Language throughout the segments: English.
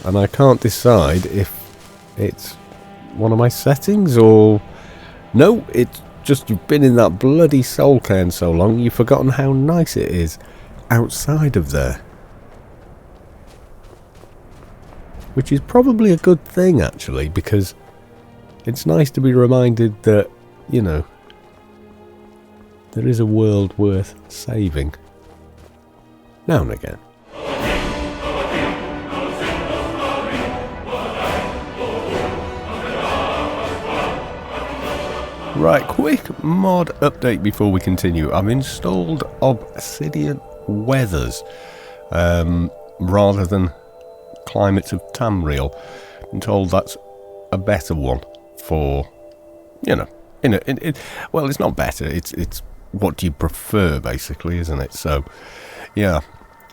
and I can't decide if it's one of my settings or... No, it's just you've been in that bloody soul cairn so long, you've forgotten how nice it is outside of there. Which is probably a good thing, actually, because it's nice to be reminded that, you know, there is a world worth saving. Now and again. Right, quick mod update before we continue. I've installed Obsidian Weathers rather than Climates of Tamriel. I'm told that's a better one for, you know, well, it's not better. It's what do you prefer, basically, isn't it? So, yeah.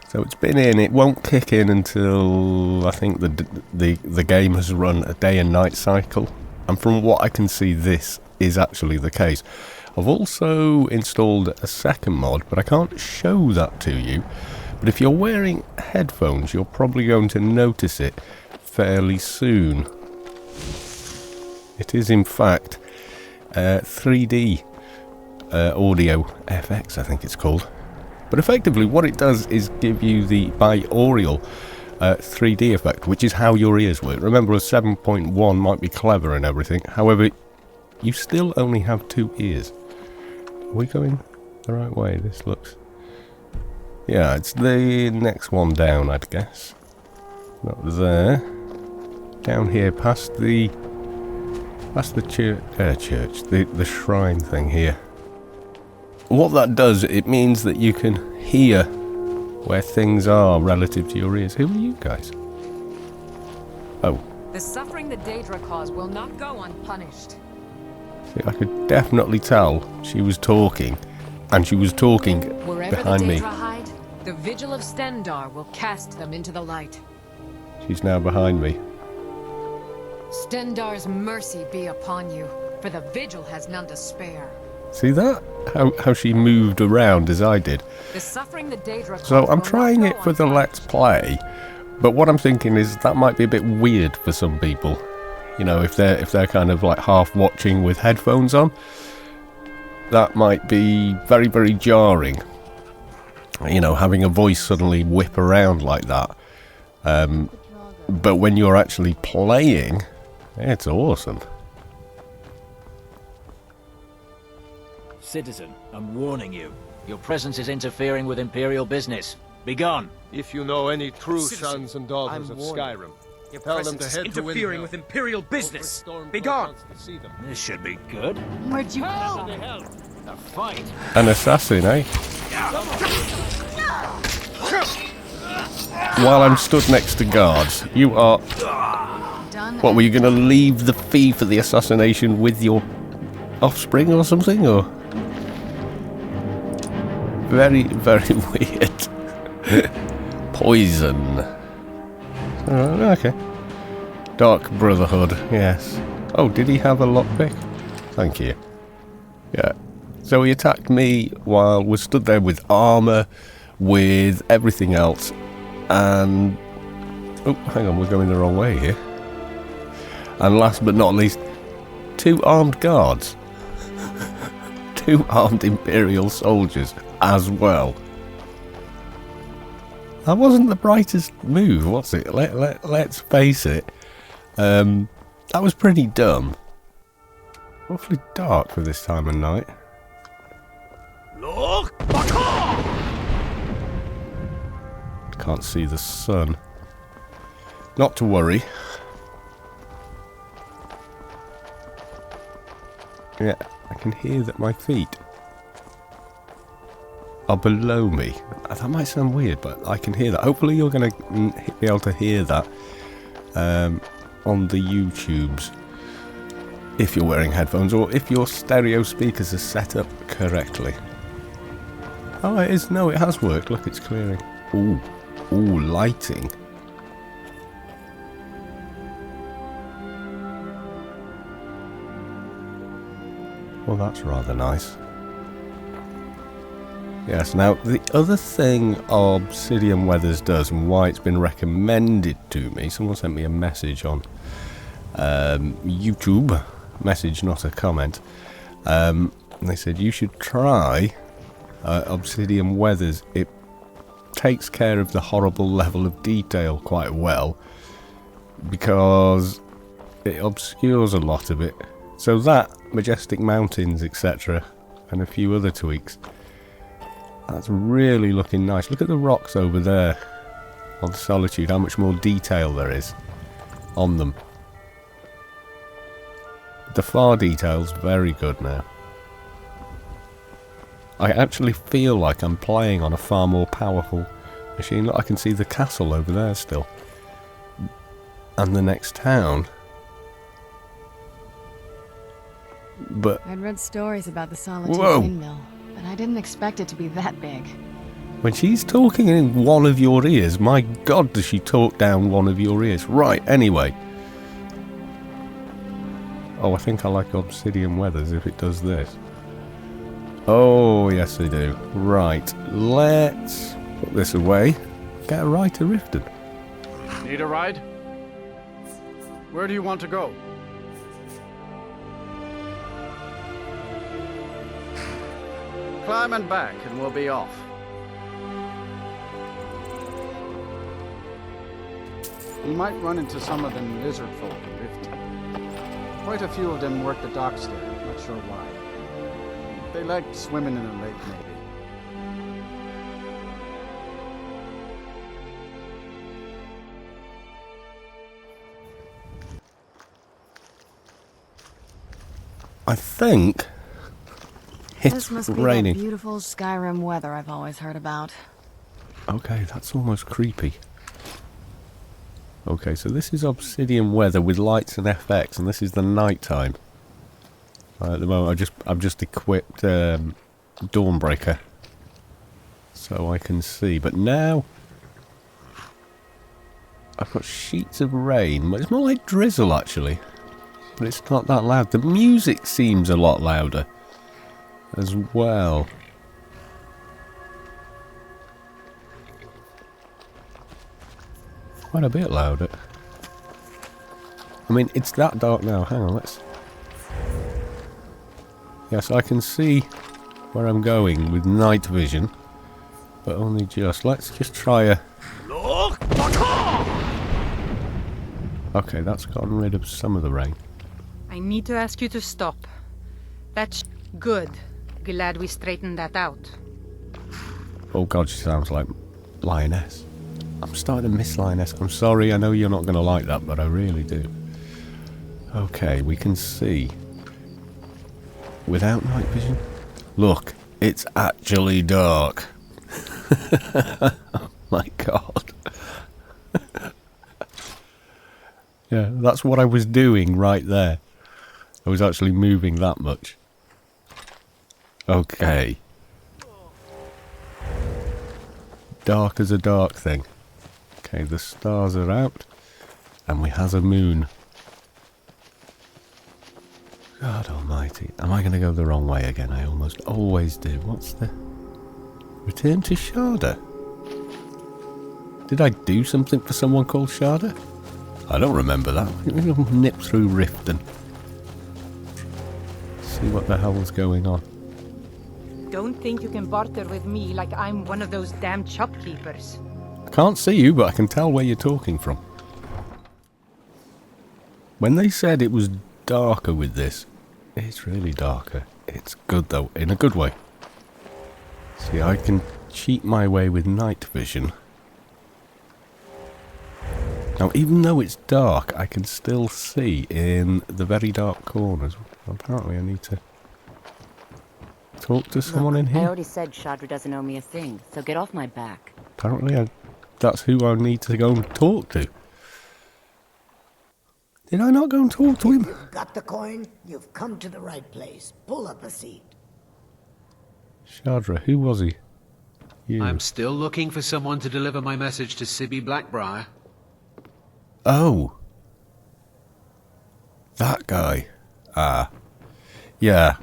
So it's been in. It won't kick in until I think the game has run a day and night cycle. And from what I can see, this is actually the case. I've also installed a second mod, but I can't show that to you. But if you're wearing headphones, you're probably going to notice it fairly soon. It is, in fact, 3D audio FX, I think it's called. But effectively, what it does is give you the binaural 3D effect, which is how your ears work. Remember, a 7.1 might be clever and everything. However, you still only have 2 ears. Are we going the right way? This looks... Yeah, it's the next one down, I'd guess. Not there. Down here, past the church, the shrine thing here. What that does, it means that you can hear where things are relative to your ears. Who are you guys? Oh. The suffering the Daedra cause will not go unpunished. See, I could definitely tell she was talking, and she was talking Wherever behind the me. Daedra hide, the Vigil of Stendar will cast them into the light. She's now behind me. Stendar's mercy be upon you, for the Vigil has none to spare. See that? How she moved around as I did. The suffering the Daedra cause So I'm will trying not it go for the unpunished. Let's Play, but what I'm thinking is that might be a bit weird for some people. You know, if they're kind of like half watching with headphones on, that might be very, very jarring. You know, having a voice suddenly whip around like that. But when you're actually playing, it's awesome. Citizen, I'm warning you. Your presence is interfering with Imperial business. Be gone. If you know any true Citizen, sons and daughters I'm of warning Skyrim, Your tell them presence to is head to interfering Windhelm. with Imperial business. Be Stormcloak gone. wants to see them. This should be good. Where'd you go? A fight. An assassin, eh? While I'm stood next to guards, you are... Done. What, were you going to leave the fee for the assassination with your offspring or something, or...? Very, very weird. Poison. Okay. Dark Brotherhood, yes. Oh, did he have a lockpick? Thank you. Yeah. So he attacked me while we stood there with armour, with everything else, and... Oh, hang on, we're going the wrong way here. And last but not least, 2 armed guards. 2 armed Imperial soldiers as well. That wasn't the brightest move, was it? Let's face it. That was pretty dumb. Awfully dark for this time of night. Look! Can't see the sun. Not to worry. Yeah, I can hear that my feet are below me. That might sound weird, but I can hear that. Hopefully you're going to be able to hear that on the YouTubes if you're wearing headphones, or if your stereo speakers are set up correctly. Oh, it is. No, it has worked. Look, it's clearing. Ooh, ooh, lighting. Well, that's rather nice. Yes, now the other thing Obsidian Weathers does and why it's been recommended to me, someone sent me a message on YouTube, message not a comment, and they said you should try Obsidian Weathers. It takes care of the horrible level of detail quite well because it obscures a lot of it. So that, Majestic Mountains, etc., and a few other tweaks, that's really looking nice. Look at the rocks over there on Solitude, how much more detail there is on them. The far detail's very good now. I actually feel like I'm playing on a far more powerful machine. Look, I can see the castle over there still. And the next town. But I'd read stories about the Solitude whoa, windmill, but I didn't expect it to be that big. when she's talking in one of your ears, my god, does she talk down one of your ears. Right, anyway. Oh, I think I like Obsidian Weathers if it does this. Oh, yes I do. Right, let's put this away. Get a ride to Riften. Need a ride? Where do you want to go? Climb and back and we'll be off. You might run into some of them lizard folk in Riften. Quite a few of them work the docks there, not sure why. They like swimming in a lake, maybe. I think This it's must be raining. that beautiful Skyrim weather I've always heard about. Okay, that's almost creepy. Okay, so this is Obsidian Weather with lights and FX, and this is the night time. At the moment, I've just equipped Dawnbreaker, so I can see. But now I've got sheets of rain. But it's more like drizzle actually, but it's not that loud. The music seems a lot louder as well. Quite a bit louder. I mean, it's that dark now. Hang on, let's... Yes, I can see where I'm going with night vision, but only just. Let's just try a... Okay, that's gotten rid of some of the rain. I need to ask you to stop. That's good. Glad we straightened that out. Oh god, she sounds like Lioness. I'm starting to miss Lioness. I'm sorry, I know you're not going to like that, but I really do. Okay, we can see. Without night vision? Look, it's actually dark. Oh my god. Yeah, that's what I was doing right there. I was actually moving that much. Okay. Dark as a dark thing. Okay, the stars are out. And we has a moon. God almighty. Am I going to go the wrong way again? I almost always do. What's the... Return to Sharda? Did I do something for someone called Sharda? I don't remember that. We'll nip through Riften. See what the hell's going on. Don't think you can barter with me like I'm one of those damn shopkeepers. I can't see you, but I can tell where you're talking from. When they said it was darker with this, it's really darker. It's good though, in a good way. See, I can cheat my way with night vision. Now, even though it's dark, I can still see in the very dark corners. Apparently, I need to talk to someone in I here. already said Shadra doesn't owe me a thing, so get off my back. Apparently, that's who I need to go and talk to. Did I not go and talk to him? You've got the coin, you've come to the right place. Pull up a seat. Shadra, who was he? You. I'm still looking for someone to deliver my message to Sibby Blackbriar. Oh. That guy. Ah. Yeah.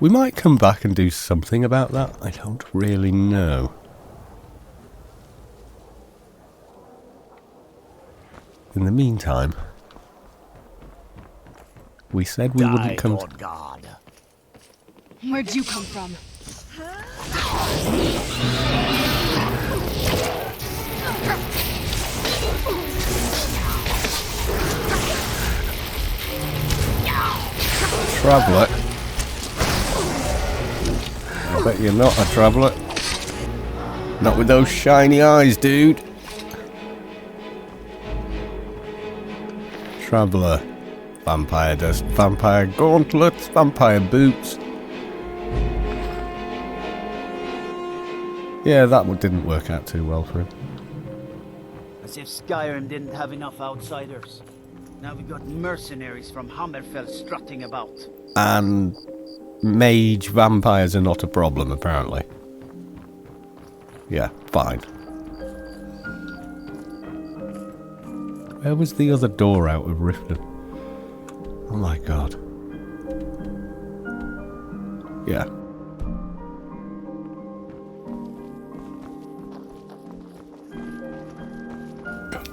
We might come back and do something about that. I don't really know. In the meantime, we said we wouldn't come... Dawnguard. Where'd you come from? Traveller? I bet you're not a traveller. Not with those shiny eyes, dude. Traveller. Vampire dust, vampire gauntlets, vampire boots. Yeah, that one didn't work out too well for him. As if Skyrim didn't have enough outsiders. Now we got mercenaries from Hammerfell strutting about. And mage vampires are not a problem, apparently. Yeah, fine. Where was the other door out of Riften? Oh my god. Yeah.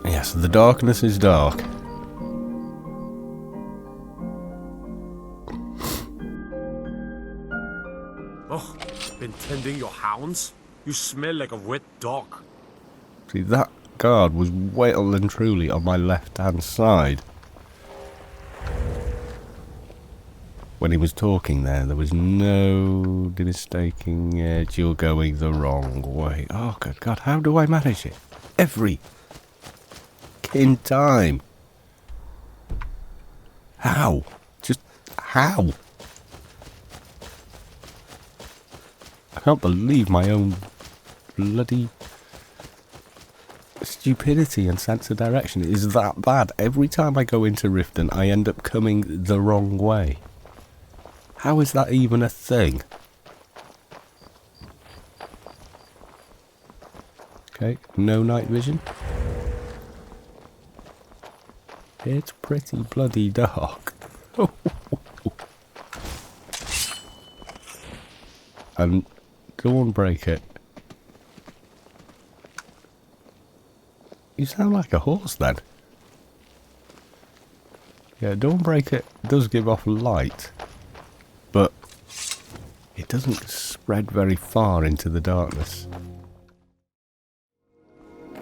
Yes, the darkness is dark. Oh, been tending your hounds? You smell like a wet dog. See, that guard was well and truly on my left-hand side. When he was talking there was no mistaking it. You're going the wrong way. Oh, good God, how do I manage it? Every time. How? Just how? I can't believe my own bloody stupidity and sense of direction is that bad. Every time I go into Riften, I end up coming the wrong way. How is that even a thing? Okay, no night vision. It's pretty bloody dark. And Dawnbreaker. You sound like a horse then. Yeah, Dawnbreaker does give off light, but it doesn't spread very far into the darkness.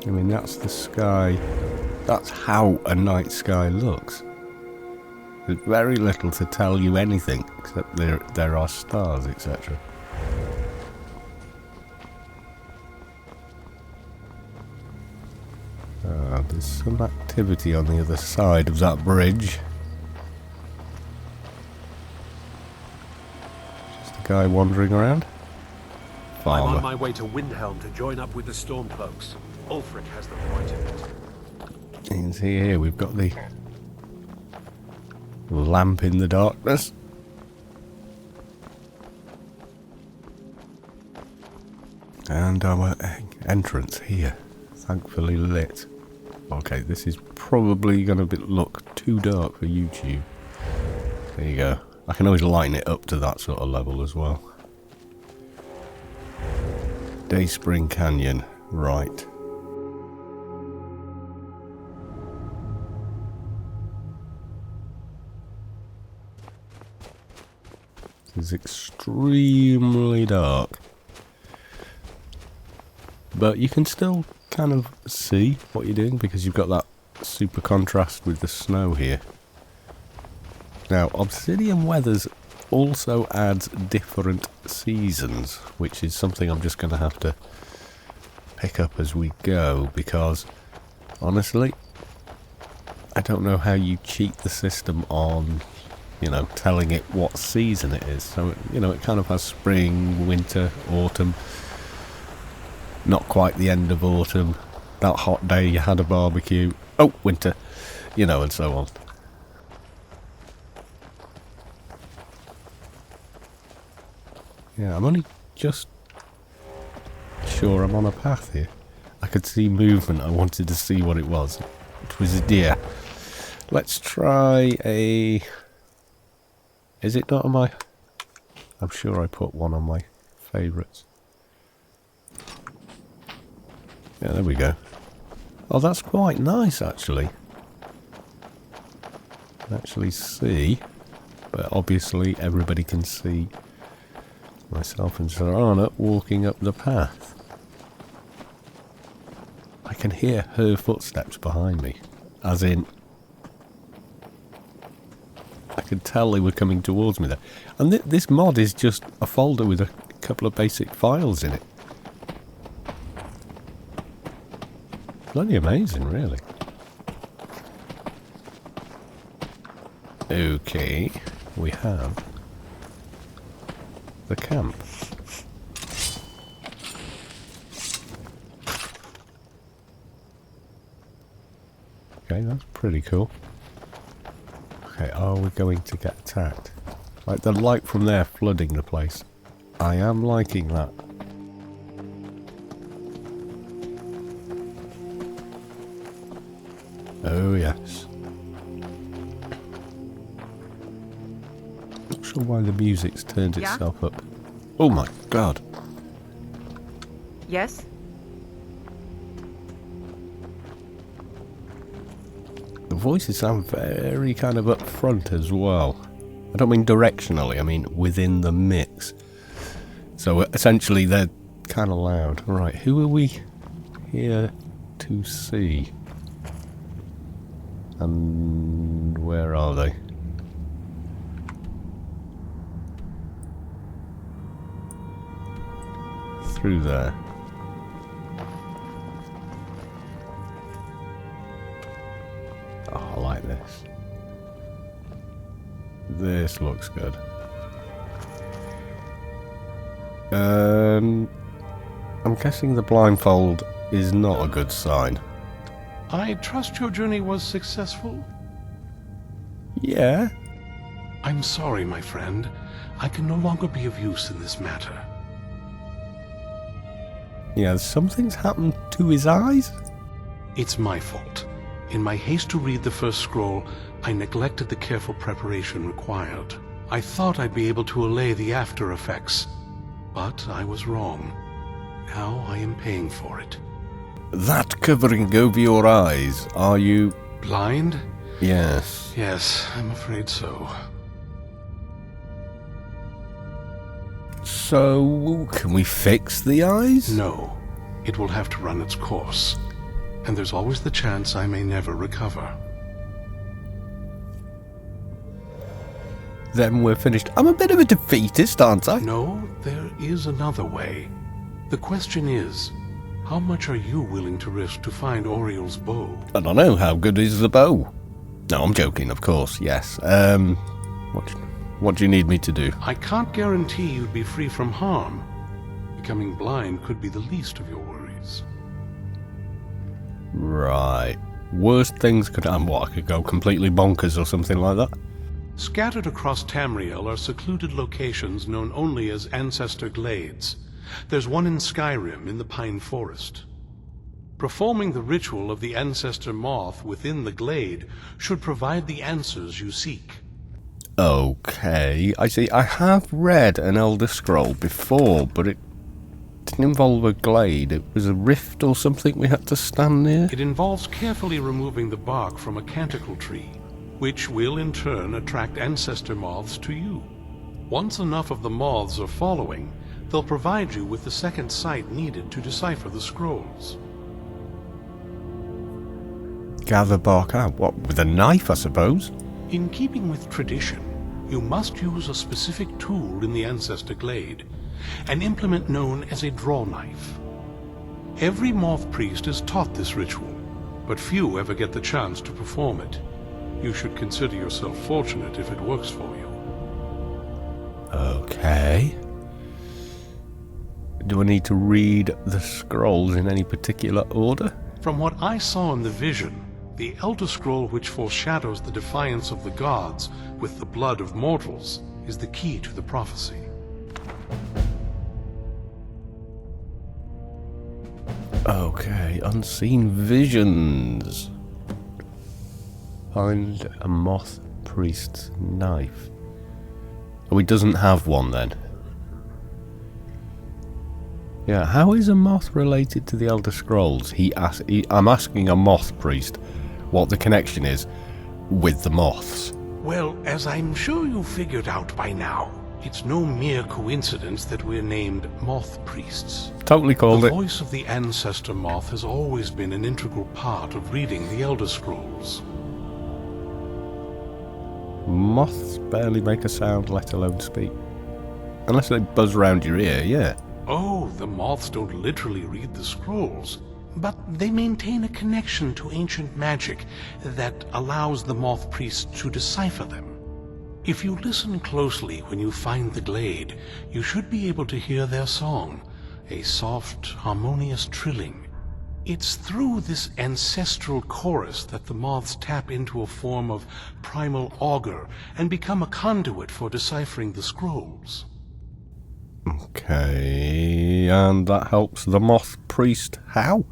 I mean, that's the sky. That's how a night sky looks. There's very little to tell you anything, except there are stars, etc. There's some activity on the other side of that bridge. Just a guy wandering around. Farmer. I'm on my way to Windhelm to join up with the Stormcloaks. Ulfric has them right in it. You can see here we've got the lamp in the darkness. And our entrance here, thankfully lit. Okay, this is probably going to look too dark for YouTube. There you go. I can always lighten it up to that sort of level as well. Dayspring Canyon, right. It's extremely dark, but you can still kind of see what you're doing because you've got that super contrast with the snow here. Now, Obsidian Weathers also adds different seasons, which is something I'm just going to have to pick up as we go, because honestly, I don't know how you cheat the system on, you know, telling it what season it is. So, you know, it kind of has spring, winter, autumn, not quite the end of autumn, that hot day you had a barbecue, oh, winter, you know, and so on. Yeah, I'm only just sure I'm on a path here. I could see movement, I wanted to see what it was. It was a deer. Let's try a... Is it not on my... I'm sure I put one on my favourites. Yeah, there we go. Oh, that's quite nice, actually. I can actually see, but obviously everybody can see myself and Serana walking up the path. I can hear her footsteps behind me, as in, I could tell they were coming towards me there. And this mod is just a folder with a couple of basic files in it. Bloody amazing, really. Okay, we have the camp. Okay, that's pretty cool. Okay, are we going to get attacked? Like the light from there flooding the place. I am liking that. Oh yes. Not sure why the music's turned itself up. Oh my god. Yes? The voices sound very kind of up front as well. I don't mean directionally, I mean within the mix. So essentially they're kind of loud. Right, who are we here to see? And where are they? Through there. Oh, I like this. This looks good. I'm guessing the blindfold is not a good sign. I trust your journey was successful? Yeah. I'm sorry, my friend. I can no longer be of use in this matter. Yeah, something's happened to his eyes? It's my fault. In my haste to read the first scroll, I neglected the careful preparation required. I thought I'd be able to allay the after effects, but I was wrong. Now I am paying for it. That covering over your eyes, are you... Blind? Yes. Yes, I'm afraid so. So, can we fix the eyes? No. It will have to run its course. And there's always the chance I may never recover. Then we're finished. I'm a bit of a defeatist, aren't I? No, there is another way. The question is, how much are you willing to risk to find Oriel's bow? I don't know, how good is the bow? No, I'm joking, of course, yes. What do you need me to do? I can't guarantee you'd be free from harm. Becoming blind could be the least of your worries. Right. Worst things could happen. What, I could go completely bonkers or something like that? Scattered across Tamriel are secluded locations known only as Ancestor Glades. There's one in Skyrim in the Pine Forest. Performing the ritual of the Ancestor Moth within the glade should provide the answers you seek. Okay, I see. I have read an Elder Scroll before, but it didn't involve a glade. It was a rift or something we had to stand near. It involves carefully removing the bark from a canticle tree, which will in turn attract ancestor moths to you. Once enough of the moths are following, they'll provide you with the second sight needed to decipher the scrolls. Gather bark out. What, with a knife, I suppose? In keeping with tradition, you must use a specific tool in the Ancestor Glade, an implement known as a draw knife. Every moth priest is taught this ritual, but few ever get the chance to perform it. You should consider yourself fortunate if it works for you. Okay. Do I need to read the scrolls in any particular order? From what I saw in the vision, the Elder Scroll which foreshadows the defiance of the gods with the blood of mortals is the key to the prophecy. Okay, unseen visions. Find a moth priest's knife. Oh, he doesn't have one then. Yeah, how is a moth related to the Elder Scrolls? I'm asking a moth priest what the connection is with the moths. Well, as I'm sure you figured out by now, it's no mere coincidence that we're named moth priests. Totally called it. The voice of the ancestor moth has always been an integral part of reading the Elder Scrolls. Moths barely make a sound, let alone speak. Unless they buzz around your ear, yeah. Oh, the moths don't literally read the scrolls, but they maintain a connection to ancient magic that allows the moth priests to decipher them. If you listen closely when you find the glade, you should be able to hear their song, a soft, harmonious trilling. It's through this ancestral chorus that the moths tap into a form of primal augur and become a conduit for deciphering the scrolls. Okay, and that helps the moth priest how?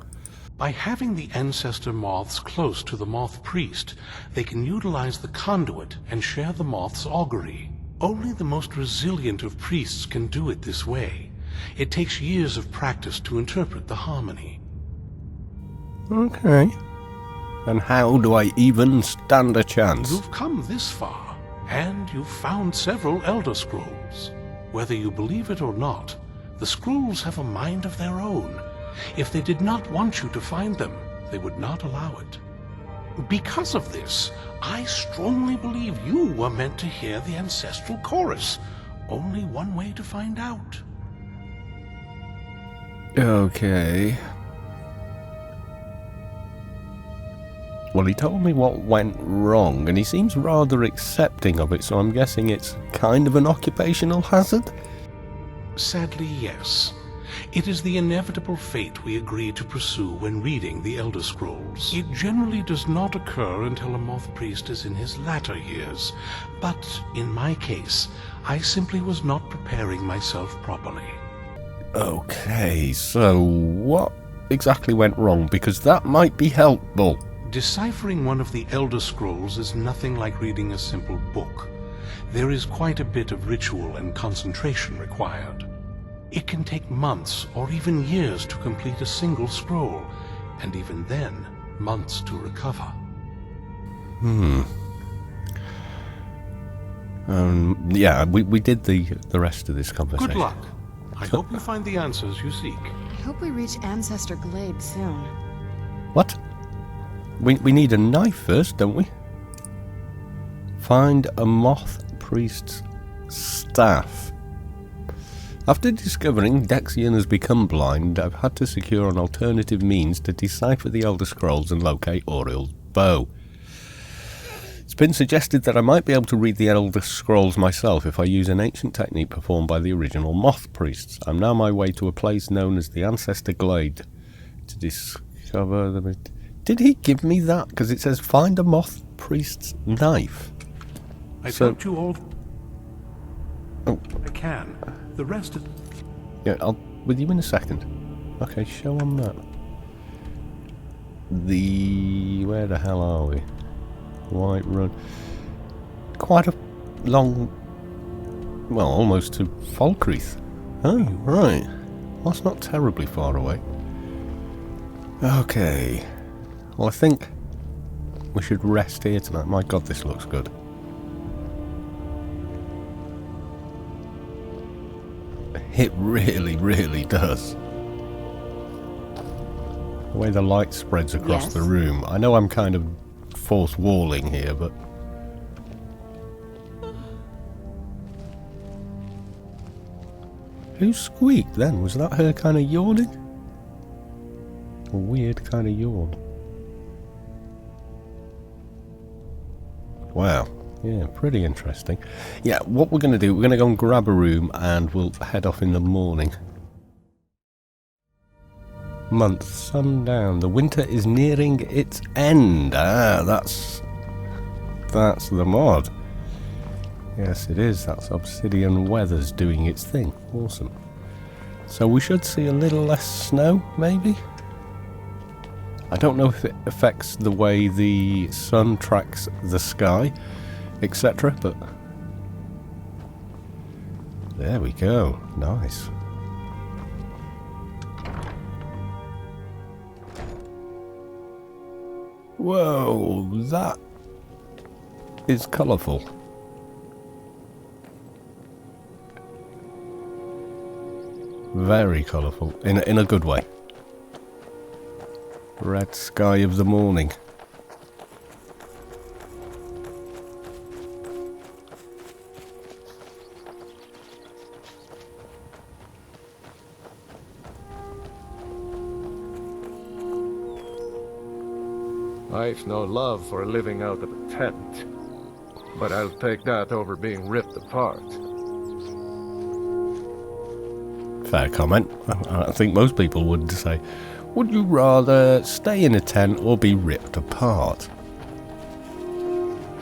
By having the ancestor moths close to the moth priest, they can utilize the conduit and share the moth's augury. Only the most resilient of priests can do it this way. It takes years of practice to interpret the harmony. Okay. And how do I even stand a chance? You've come this far, and you've found several Elder Scrolls. Whether you believe it or not, the scrolls have a mind of their own. If they did not want you to find them, they would not allow it. Because of this, I strongly believe you were meant to hear the ancestral chorus. Only one way to find out. Okay. Well, he told me what went wrong, and he seems rather accepting of it, so I'm guessing it's kind of an occupational hazard? Sadly, yes. It is the inevitable fate we agree to pursue when reading the Elder Scrolls. It generally does not occur until a moth priest is in his latter years, but in my case, I simply was not preparing myself properly. Okay, so what exactly went wrong? Because that might be helpful. Deciphering one of the Elder Scrolls is nothing like reading a simple book. There is quite a bit of ritual and concentration required. It can take months or even years to complete a single scroll, and even then, months to recover. Yeah, we did the rest of this conversation. Good luck. I hope you find the answers you seek. I hope we reach Ancestor Glade soon. What? We need a knife first, don't we? Find a moth priest's staff. After discovering Dexion has become blind, I've had to secure an alternative means to decipher the Elder Scrolls and locate Auriel's bow. It's been suggested that I might be able to read the Elder Scrolls myself if I use an ancient technique performed by the original moth priests. I'm now on my way to a place known as the Ancestor Glade to discover the... Did he give me that? Because it says find a moth priest's knife. I told you all I can. The rest of... Yeah, I'll with you in a second. Okay, show on that. Where the hell are we? White Run. Quite a long... Well, almost to Falkreath. Oh, right. Well, that's not terribly far away. Okay. Well, I think we should rest here tonight. My God, this looks good. It really, really does. The way the light spreads across the room. I know I'm kind of fourth walling here, but... Who squeaked then? Was that her kind of yawning? A weird kind of yawn. Wow. Yeah, pretty interesting. Yeah, what we're going to do, we're going to go and grab a room and we'll head off in the morning. Month, sundown. The winter is nearing its end. Ah, that's the mod. Yes, it is. That's Obsidian Weathers doing its thing. Awesome. So we should see a little less snow, maybe? I don't know if it affects the way the sun tracks the sky, etc., but there we go. Nice. Whoa, that is colourful. Very colourful, in a good way. Red sky of the morning. I've no love for living out of a tent, but I'll take that over being ripped apart. Fair comment. I think most people would say, would you rather stay in a tent or be ripped apart?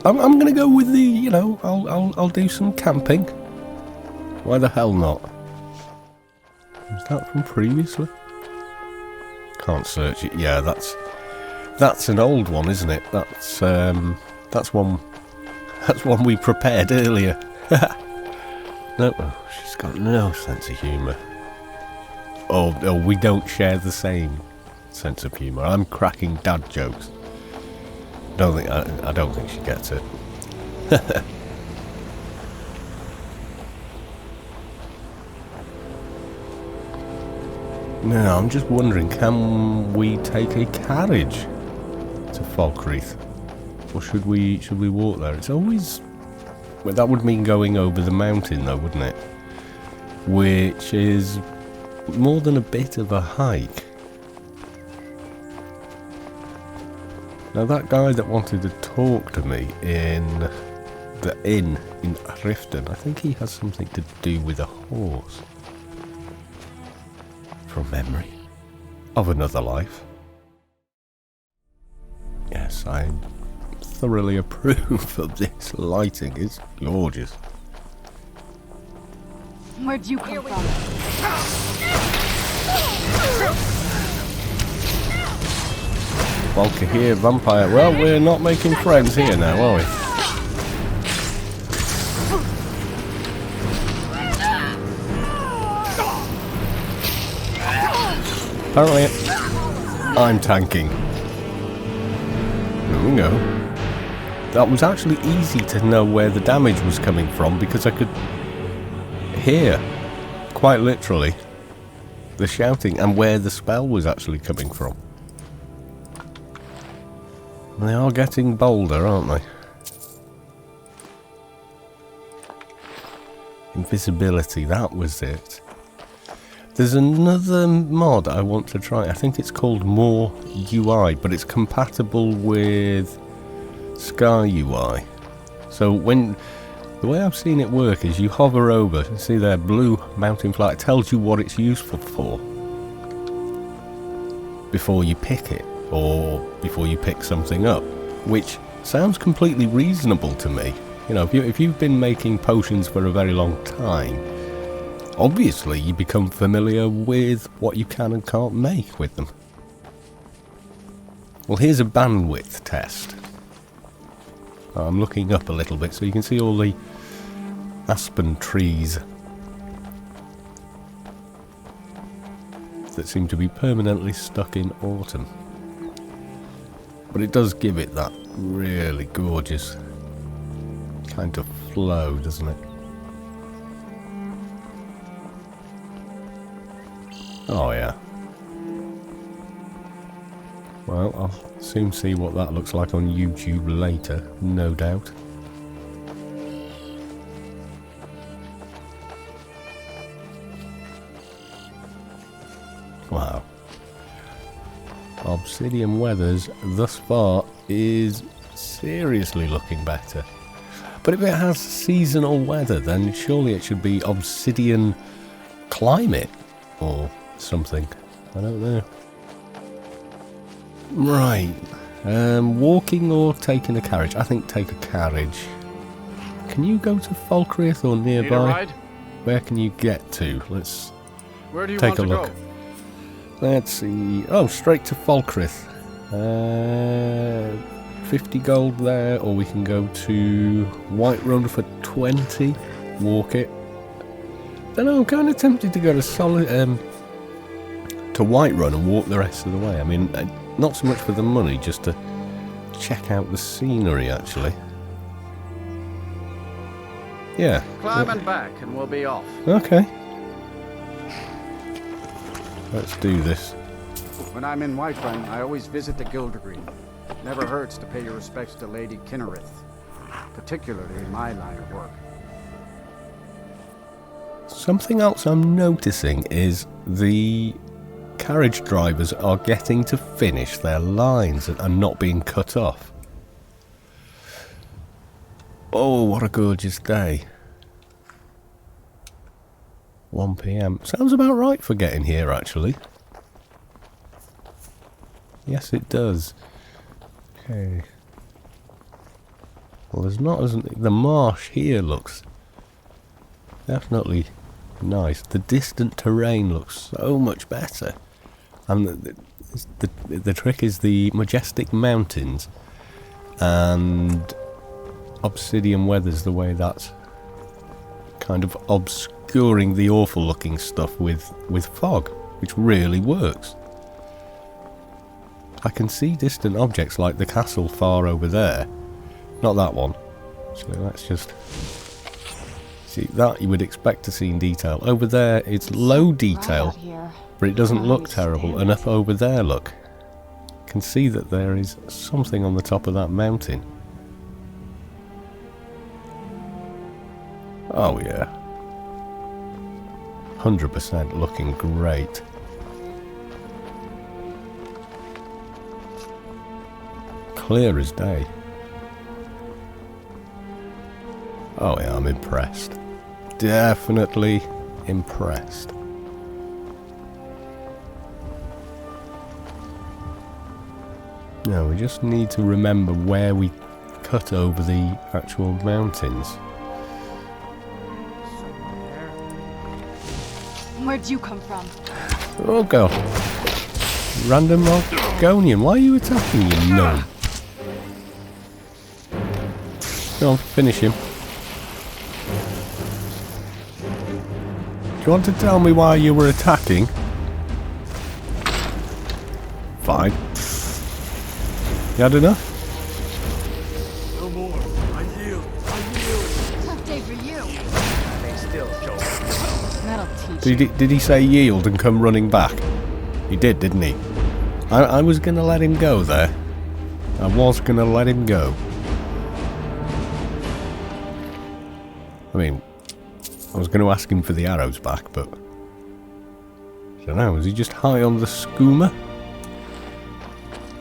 I'm going to go with the, you know, I'll do some camping. Why the hell not? Was that from previously? Can't search it. Yeah, that's an old one, isn't it? That's one we prepared earlier. No, she's got no sense of humour. Oh, we don't share the same sense of humour. I'm cracking dad jokes. I don't think she gets it. No, I'm just wondering, can we take a carriage to Falkreath, or should we walk there? It's always, well, that would mean going over the mountain, though, wouldn't it? Which is more than a bit of a hike. Now that guy that wanted to talk to me in the inn in Riften, I think he has something to do with a horse. From memory of another life. Yes, I thoroughly approve of this lighting. It's gorgeous. Where'd you come from? Volker here, vampire. Well, we're not making friends here now, are we? Apparently, I'm tanking. There we go. That was actually easy to know where the damage was coming from because I could hear, quite literally, the shouting and where the spell was actually coming from. They are getting bolder, aren't they? Invisibility, that was it. There's another mod I want to try. I think it's called More UI, but it's compatible with Sky UI. So the way I've seen it work is you hover over, see there, blue mountain flag, it tells you what it's useful for before you pick it, or before you pick something up, which sounds completely reasonable to me. You know, if you've been making potions for a very long time, obviously you become familiar with what you can and can't make with them. Well, here's a bandwidth test. I'm looking up a little bit so you can see all the aspen trees that seem to be permanently stuck in autumn. But it does give it that really gorgeous kind of flow, doesn't it? Oh yeah. Well, I'll soon see what that looks like on YouTube later, no doubt. Wow. Obsidian Weathers thus far is seriously looking better. But if it has seasonal weather, then surely it should be Obsidian Climate or something. I don't know. Right. Walking or taking a carriage? I think take a carriage. Can you go to Falkreath or nearby? Need a ride? Where can you get to? Let's Where do you take want a to look. go? Let's see. Oh, straight to Falkreath. 50 gold there, or we can go to Whiterun for 20. Walk it. Then I'm kind of tempted to go to Whiterun and walk the rest of the way. I mean, not so much for the money, just to check out the scenery, actually. Yeah. Climb and back, and we'll be off. Okay. Let's do this. When I'm in Whiterun, I always visit the Gildergreen. Never hurts to pay your respects to Lady Kinnereth, particularly in my line of work. Something else I'm noticing is the carriage drivers are getting to finish their lines and not being cut off. Oh, what a gorgeous day. 1 PM. Sounds about right for getting here, actually. Yes, it does. Okay. Well, there's not as... The marsh here looks definitely nice. The distant terrain looks so much better. And the trick is the majestic mountains and obsidian weathers, the way that's kind of obscuring the awful looking stuff with fog, which really works. I can see distant objects like the castle far over there. Not that one. So let's just see that you would expect to see in detail. Over there it's low detail, but it doesn't look terrible. And up over there, look. You can see that there is something on the top of that mountain. Oh yeah. 100% looking great. Clear as day. Oh yeah, I'm impressed. Definitely impressed. Now we just need to remember where we cut over the actual mountains. Where'd you come from? Oh god. Random Argonian, why are you attacking you gnome? Go on, finish him. Do you want to tell me why you were attacking? Fine. You had enough? No more. I yield. I yield. Tough day for you. Stay still, Joe. That'll teach you. Did he say yield and come running back? He did, didn't he? I was going to let him go there. I was going to let him go. I mean, I was going to ask him for the arrows back, but I don't know, was he just high on the skooma?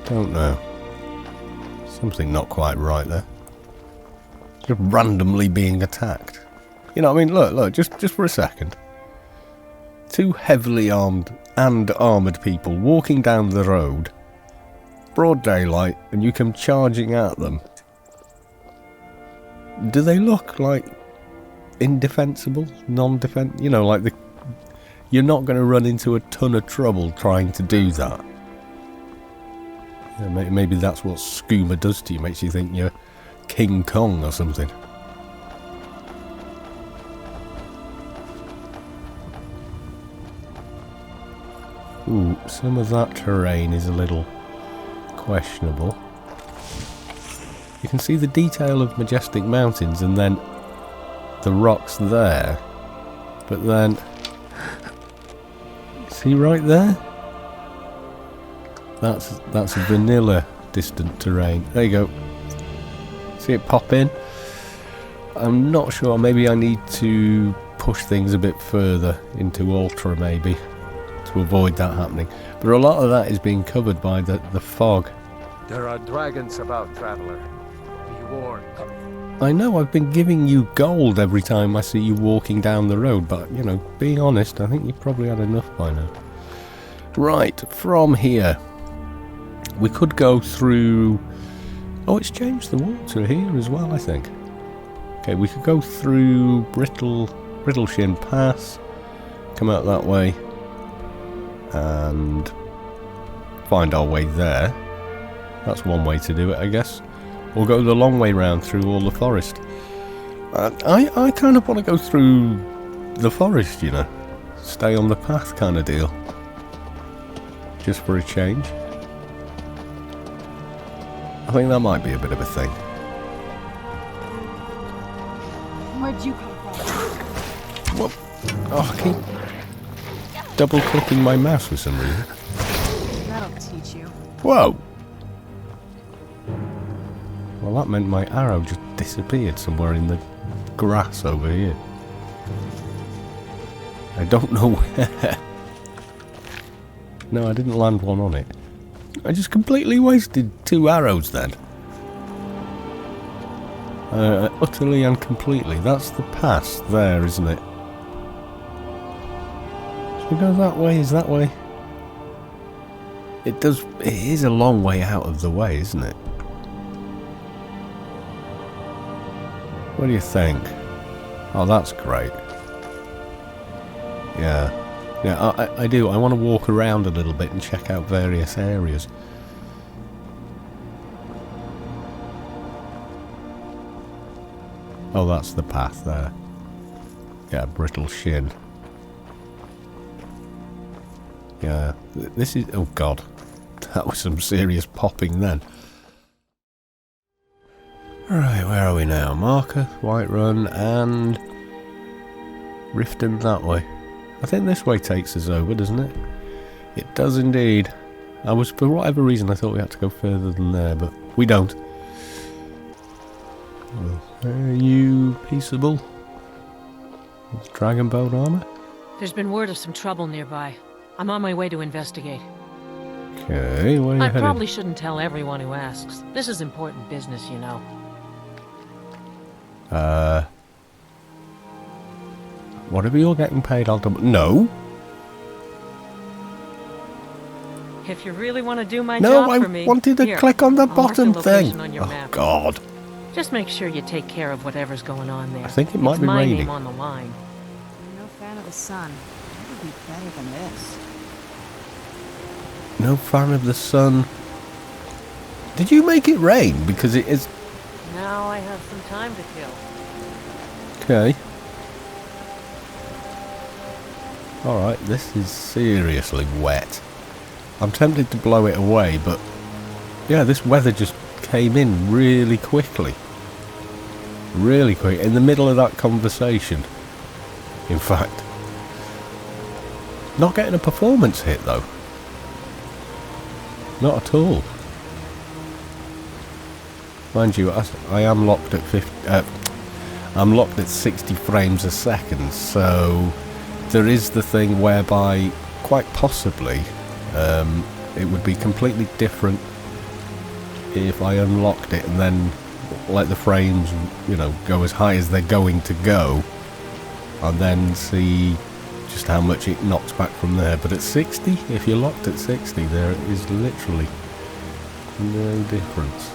Don't know. Something not quite right there. Just randomly being attacked. You know what I mean? Look, just for a second. Two heavily armed and armoured people walking down the road, broad daylight, and you come charging at them. Do they look like indefensible, non-defense? You know, like you're not going to run into a ton of trouble trying to do that. Yeah, maybe that's what skooma does to you, makes you think you're King Kong or something. Ooh, some of that terrain is a little questionable. You can see the detail of majestic mountains and then the rocks there, but then see right there, that's vanilla distant terrain. There you go. See it pop in? I'm not sure, maybe I need to push things a bit further into ultra maybe to avoid that happening, but a lot of that is being covered by the fog. There are dragons about, traveler. Be warned. I know I've been giving you gold every time I see you walking down the road, but, you know, being honest, I think you've probably had enough by now. Right, from here, we could go through... Oh, it's changed the water here as well, I think. Okay, we could go through Brittleshin Pass, come out that way, and find our way there. That's one way to do it, I guess. Or go the long way round through all the forest. I kind of want to go through the forest, you know. Stay on the path kind of deal. Just for a change. I think that might be a bit of a thing. Where'd you come from? What? Oh, I keep double clicking my mouse for some reason. That'll teach you. Whoa! Well, that meant my arrow just disappeared somewhere in the grass over here. I don't know where. No, I didn't land one on it. I just completely wasted 2 arrows then. Utterly and completely. That's the past there, isn't it? Should we go that way? Is that way? It is a long way out of the way, isn't it? What do you think? Oh, that's great. Yeah. Yeah, I do. I want to walk around a little bit and check out various areas. Oh, that's the path there. Yeah, brittle shin. Yeah, this is... Oh, God. That was some serious popping then. Right, where are we now? Marker, Whiterun, and... Riften that way. I think this way takes us over, doesn't it? It does indeed. For whatever reason, I thought we had to go further than there, but we don't. Are you peaceable? With dragon bone armor? There's been word of some trouble nearby. I'm on my way to investigate. Okay, where are you I headed? probably shouldn't tell everyone who asks. This is important business, you know. Whatever you're getting paid, I'll double... No! If you really want to do my No, job I for me... wanted to here, click on the I'll mark bottom location thing. on your Oh, map. God. Just make sure you take care of whatever's going on there. I think it might be my raining. name on the line. I'm no fan of the sun. It would be better than this. No fan of the sun. Did you make it rain? Because it is... Now I have some time to kill. Okay. Alright, this is seriously wet. I'm tempted to blow it away, but... Yeah, this weather just came in really quickly. Really quick. In the middle of that conversation. In fact. Not getting a performance hit, though. Not at all. Mind you, I am locked at 50... I'm locked at 60 frames a second, so... There is the thing whereby, quite possibly, it would be completely different if I unlocked it and then let the frames, you know, go as high as they're going to go, and then see just how much it knocks back from there. But at 60, if you're locked at 60, there is literally no difference.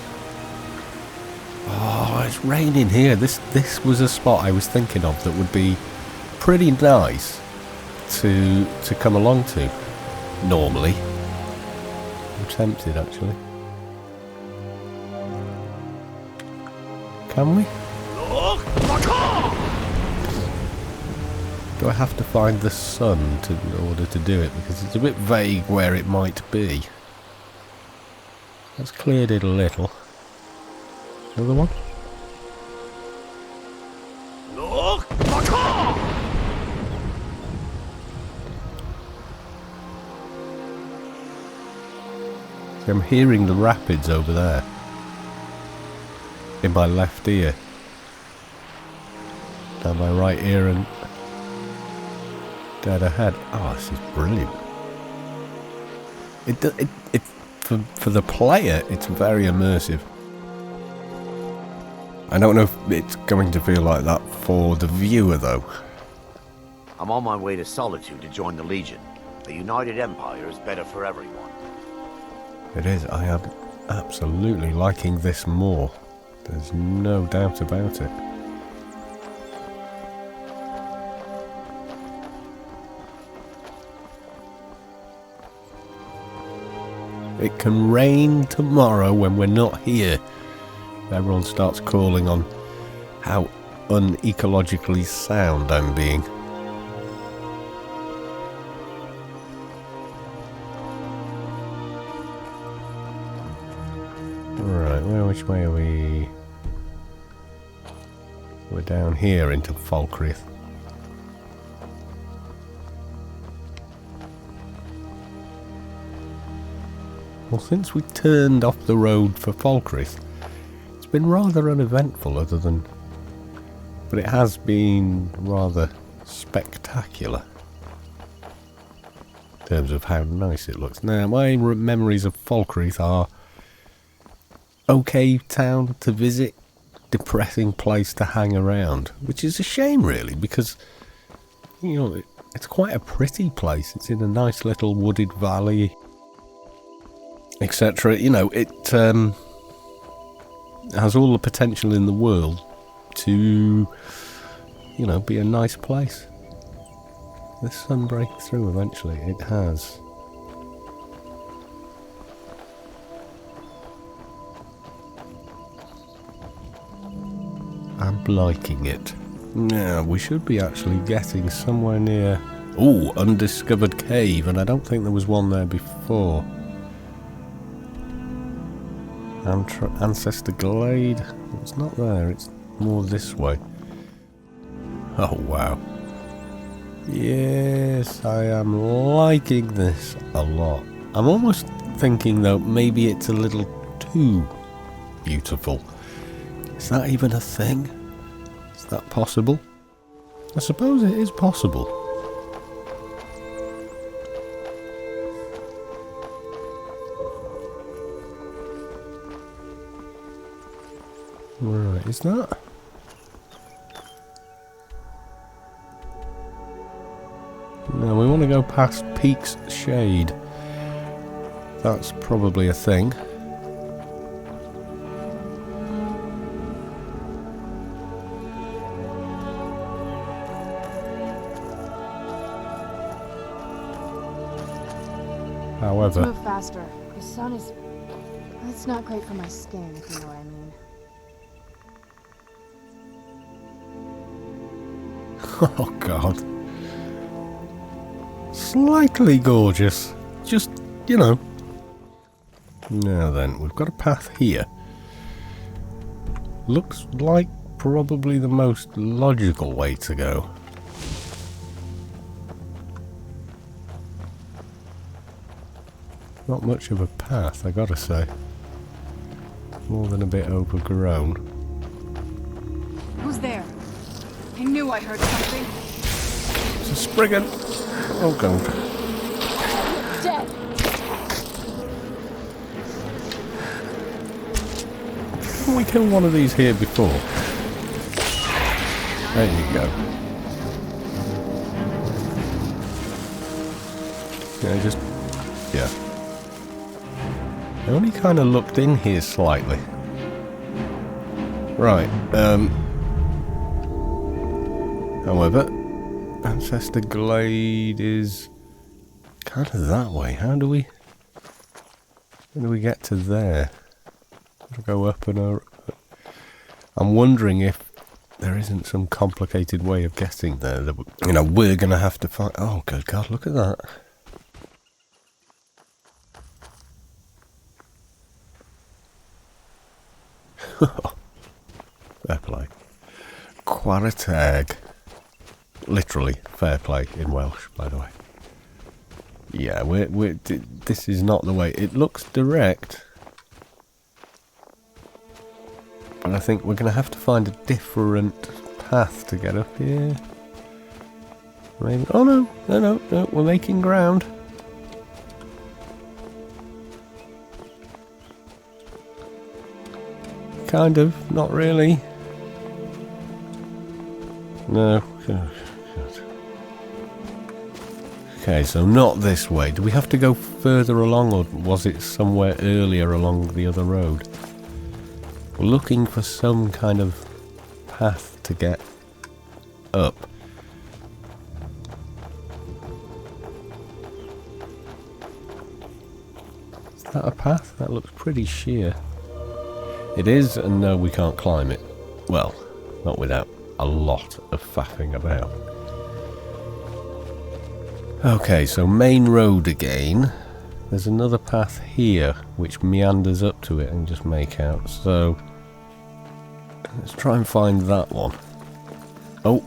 Oh, it's raining here. This was a spot I was thinking of that would be pretty nice to come along to normally. I'm tempted, actually. Can we? Do I have to find the sun in order to do it? Because it's a bit vague where it might be. That's cleared it a little. Another one? See, I'm hearing the rapids over there. In my left ear. Down my right ear and dead ahead. Oh, this is brilliant. It for the player, it's very immersive. I don't know if it's going to feel like that for the viewer, though. I'm on my way to Solitude to join the Legion. The United Empire is better for everyone. It is. I am absolutely liking this more. There's no doubt about it. It can rain tomorrow when we're not here. Everyone starts calling on how unecologically sound I'm being. Right, which way are we? We're down here into Falkreath. Well, since we turned off the road for Falkreath, it's been rather uneventful other than... But it has been rather spectacular in terms of how nice it looks. Now, my memories of Falkreath are okay town to visit, depressing place to hang around, which is a shame really, because, you know, it's quite a pretty place. It's in a nice little wooded valley, etc. You know, it has all the potential in the world to, you know, be a nice place. The sun breaks through eventually, it has. I'm liking it. Now, we should be actually getting somewhere near... Ooh, undiscovered cave, and I don't think there was one there before. Ancestor Glade. It's not there, it's more this way. Oh, wow. Yes, I am liking this a lot. I'm almost thinking, though, maybe it's a little too beautiful. Is that even a thing? Is that possible? I suppose it is possible. Right, is that? No, we want to go past Peak's Shade. That's probably a thing. However... Let's move faster. The sun is... It's not great for my skin, if you know what I mean. Oh god. Slightly gorgeous. Just, you know. Now then, we've got a path here. Looks like probably the most logical way to go. Not much of a path, I gotta say. More than a bit overgrown. Who's there? I knew I heard something. It's a Spriggan. Oh god. Dead. Didn't we kill one of these here before? There you go. Yeah, just... yeah. I only kind of looked in here slightly. Right, however, Ancestor Glade is kind of that way. How do we get to there? Gotta go up and over. I'm wondering if there isn't some complicated way of getting there that, you know, we're gonna have to find. Oh, good God, look at that. Fair play. Quaritag. Literally, fair play in Welsh, by the way. Yeah, this is not the way. It looks direct. But I think we're going to have to find a different path to get up here. Maybe. Oh no, we're making ground. Kind of, not really. No. Okay, so not this way. Do we have to go further along, or was it somewhere earlier along the other road? We're looking for some kind of path to get up. Is that a path? That looks pretty sheer. It is, and no, we can't climb it. Well, not without a lot of faffing about. Okay, so main road again. there's another path here which meanders up to it and just make out. So let's try and find that one. Oh.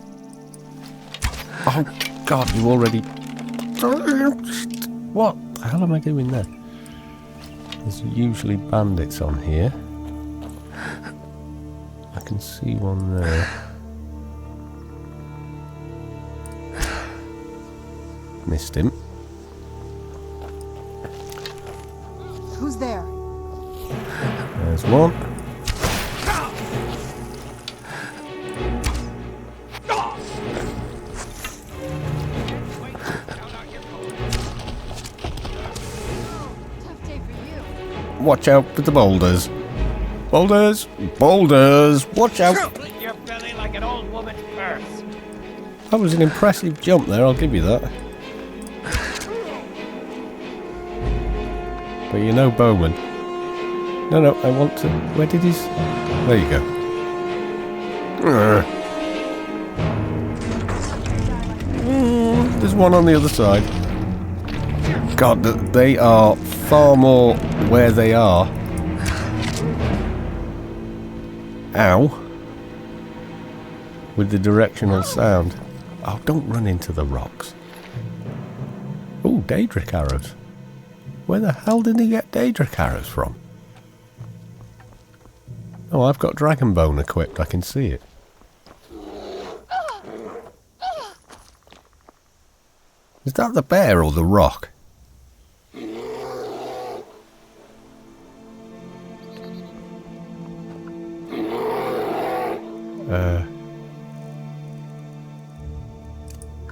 Oh God, you already... What the hell am I doing there? There's usually bandits on here. I can see one there. Missed him. Who's there? There's one. Watch out for the boulders. Boulders! Boulders! Watch out! Split your belly like an old woman's purse. That was an impressive jump there, I'll give you that. But you know Bowman. No, I want to... Where did his... There you go. There's one on the other side. God, they are far more where they are. Ow. With the directional sound. Oh, don't run into the rocks. Oh, Daedric arrows. Where the hell did he get Daedric arrows from? Oh, I've got Dragon Bone equipped, I can see it. Is that the bear or the rock?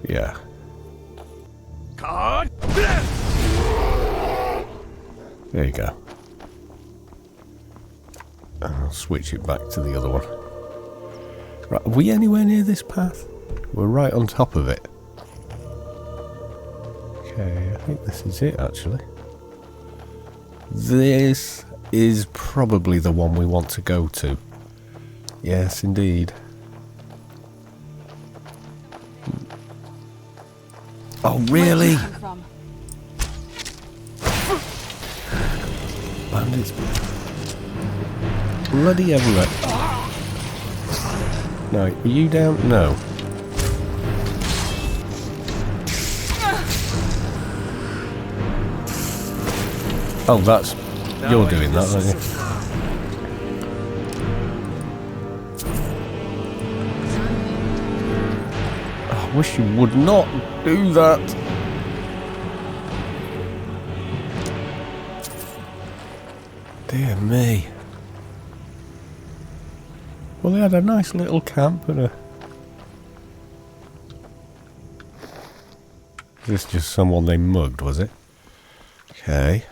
Yeah. God. There you go. I'll switch it back to the other one. Right, are we anywhere near this path? We're right on top of it. Okay, I think this is it actually. This is probably the one we want to go to. Yes, indeed. Oh, really? Bandits. Bloody everywhere. No, are you down? No. Oh, that's... You're doing that, aren't you? I wish you would not do that. Dear me. Well, they had a nice little camp and a... Is this just someone they mugged, was it? Okay.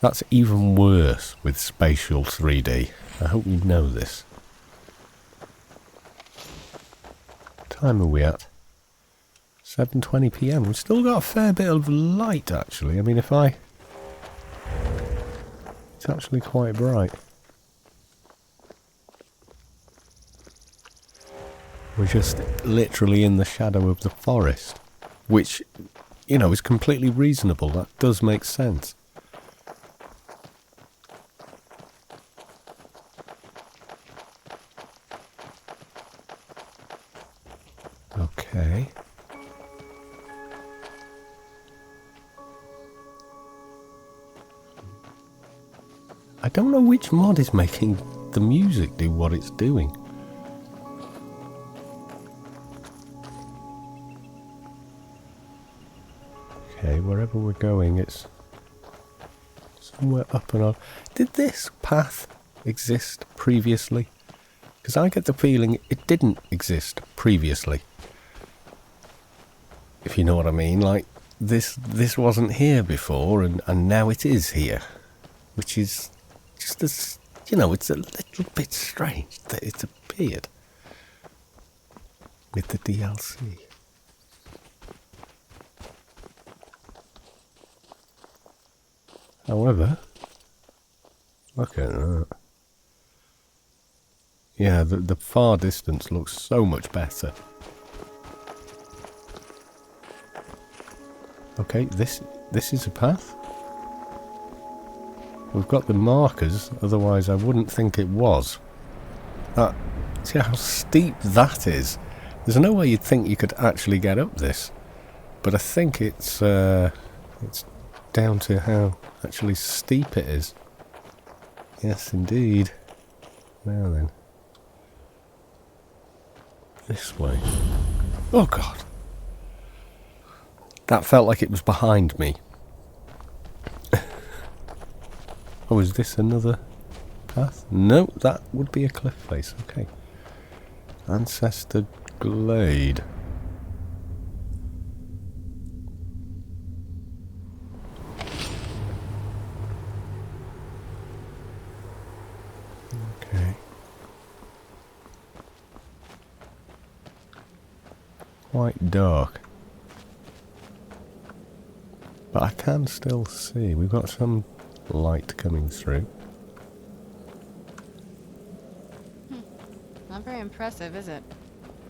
That's even worse with spatial 3D. I hope you know this. What time are we at? 7:20 PM. We've still got a fair bit of light, actually. I mean, if I... It's actually quite bright. We're just literally in the shadow of the forest. Which, you know, is completely reasonable. That does make sense. Okay. I don't know which mod is making the music do what it's doing. Okay, wherever we're going, it's somewhere up and on. Did this path exist previously? Because I get the feeling it didn't exist previously. If you know what I mean, like this wasn't here before, and now it is here, which is just as, you know, it's a little bit strange that it's appeared with the DLC. However, look at that. Yeah, the far distance looks so much better. Okay, this is a path. We've got the markers, otherwise I wouldn't think it was. See how steep that is? There's no way you'd think you could actually get up this. But I think it's down to how actually steep it is. Yes, indeed. Now then. This way. Oh God. That felt like it was behind me. Oh, is this another path? No, that would be a cliff face. Okay. Ancestor Glade. Okay. Quite dark. But I can still see. We've got some light coming through. Not very impressive, is it?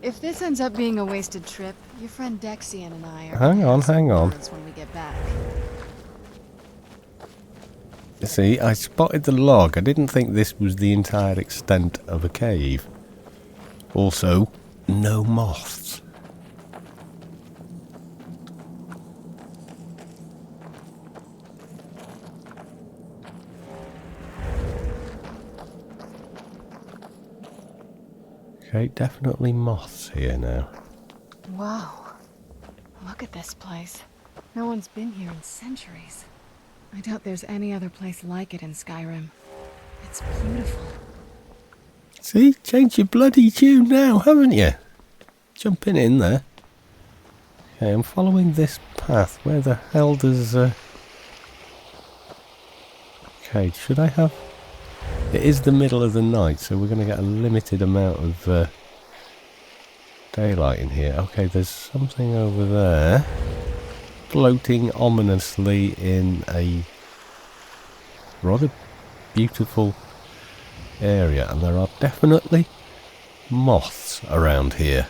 If this ends up being a wasted trip, your friend Dexian and I are Hang on. when we get back. See, I spotted the log. I didn't think this was the entire extent of a cave. Also, no moths. Okay, definitely moths here now. Wow. Look at this place. No one's been here in centuries. I doubt there's any other place like it in Skyrim. It's beautiful. See, change your bloody tune now, haven't you? Jumping in there. Okay, I'm following this path. Where the hell does... Okay, should I have... It is the middle of the night, so we're going to get a limited amount of daylight in here. Okay, there's something over there. Floating ominously in a rather beautiful area. And there are definitely moths around here.